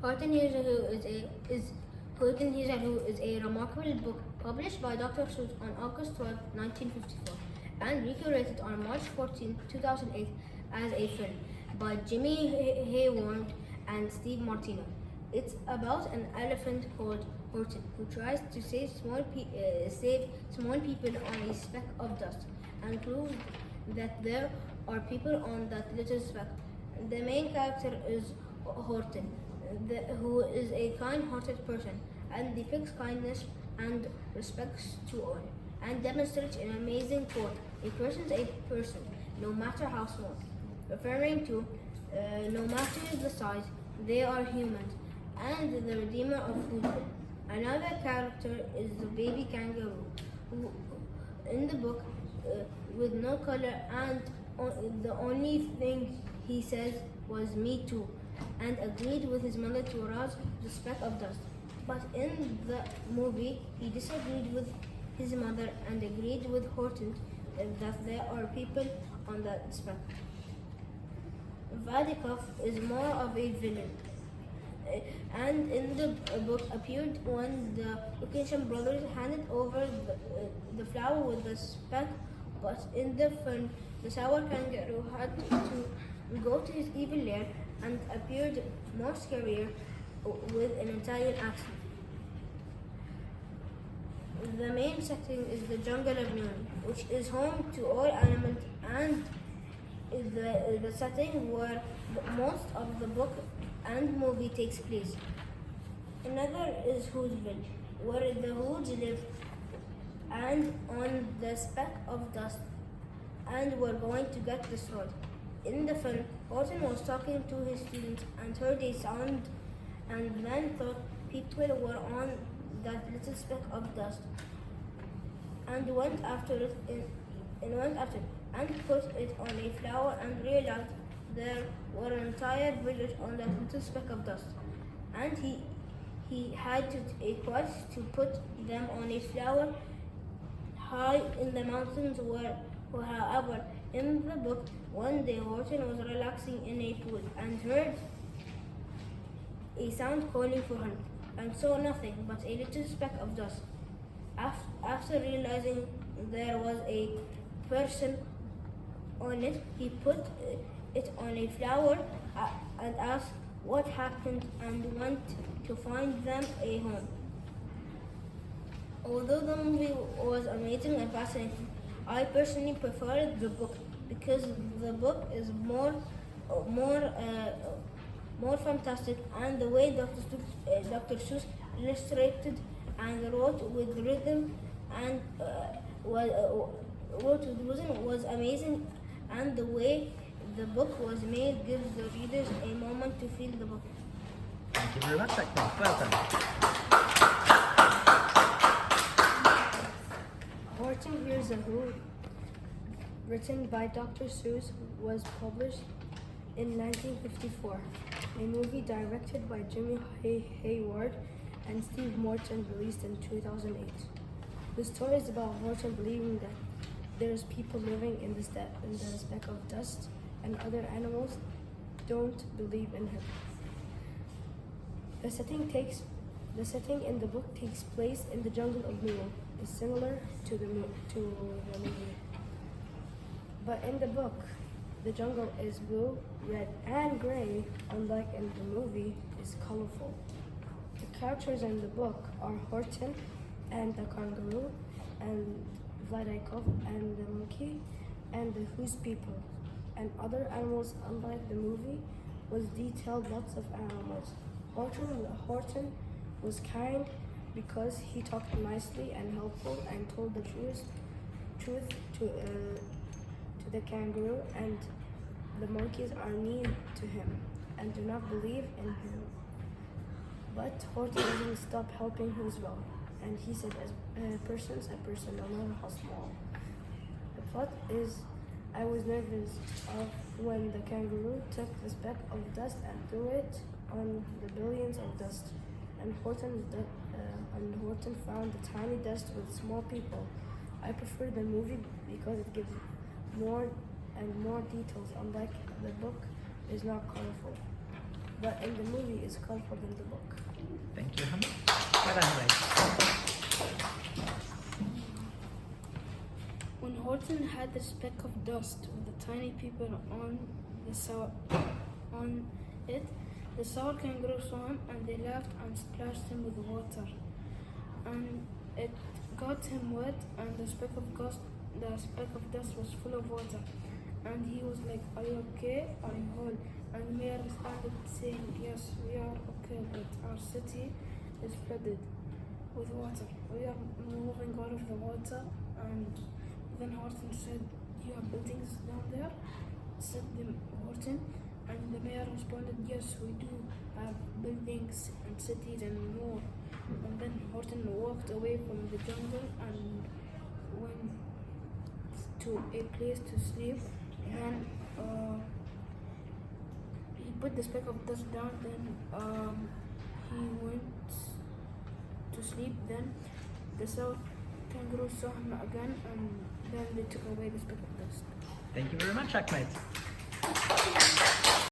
Horton Hears Horton Hears Who is a remarkable book published by Dr. Seuss on August 12, 1954, and recreated on March 14, 2008 as a film by Jimmy Hayward and Steve Martino. It's about an elephant called Horton who tries to save small people on a speck of dust and proves that there are people on that little speck. The main character is Horton, who is a kind-hearted person and depicts kindness and respect to all, and demonstrates an amazing quote: "A person is a person, no matter how small," referring to no matter the size, they are humans, and the redeemer of food. Another character is the baby kangaroo, who in the book with no color, and the only thing he says was "me too," and agreed with his mother to rouse the speck of dust. But in the movie, he disagreed with his mother and agreed with Horton that there are people on that speck. Vadikov is more of a villain, and in the book appeared when the Lucasian brothers handed over the flower with the speck, but in the film, the sour kangaroo had to go to his evil lair and appeared more scarier with an Italian accent. The main setting is the jungle of New York, which is home to all animals and is the setting where most of the book and movie takes place. Another is Hoodville, where the Hoods live and on the speck of dust and were going to get destroyed. In the film, Horton was talking to his students and heard a sound and then thought people were on that little speck of dust and went after it and put it on a flower and realized there were an entire village on that little speck of dust. And he had to a quest to put them on a flower high in the mountains however, in the book, one day Horton was relaxing in a pool and heard a sound calling for him and saw nothing but a little speck of dust. After realizing there was a person on it, he put it on a flower and asked what happened and went to find them a home. Although the movie was amazing and fascinating, I personally preferred the book because the book is more fantastic, and the way Dr. Seuss illustrated and wrote with rhythm and was amazing, and the way the book was made gives the readers a moment to feel the book. Thank you very much, Ahmad. Well done. Horton Hears Who, written by Dr. Seuss, was published in 1954. A movie directed by Jimmy Hayward and Steve Martin released in 2008. The story is about Horton believing that there's people living in the speck of dust and other animals don't believe in him. The setting in the book takes place in the jungle of New York. Is similar to the movie. But in the book, the jungle is blue, red, and gray, unlike in the movie, is colorful. The characters in the book are Horton and the kangaroo, and Vladikov and the monkey, and the Who's people, and other animals. Unlike the movie, was detailed lots of animals. Horton was kind because he talked nicely and helpful and told the truth to the kangaroo, and the monkeys are mean to him and do not believe in him. But Horton doesn't stop helping as well, and he said as a person's a person, no matter how small. The plot is I was nervous of when the kangaroo took the speck of dust and threw it on the billions of dust, and Horton found the tiny dust with small people. I prefer the movie because it gives more details, unlike the book is not colorful. but in the movie is colorful than the book. Thank you, Ahmad. Well done, Humaid. When Horton had the speck of dust with the tiny people on it, the sour kangaroo saw him and they laughed and splashed him with water. And it got him wet and the speck of dust was full of water. And he was like, "Are you okay? Are you whole?" And the mayor responded saying, "Yes, we are okay, but our city is flooded with water. We are moving out of the water." And then Horton said, "You have buildings down there?" Said Horton. And the mayor responded, "Yes, we do have buildings and cities and more." And then Horton walked away from the jungle and went to a place to sleep. And he put the speck of dust down. Then he went to sleep. Then the south kangaroo saw him again, and then they took away the speck of dust. Thank you very much, Ahmad.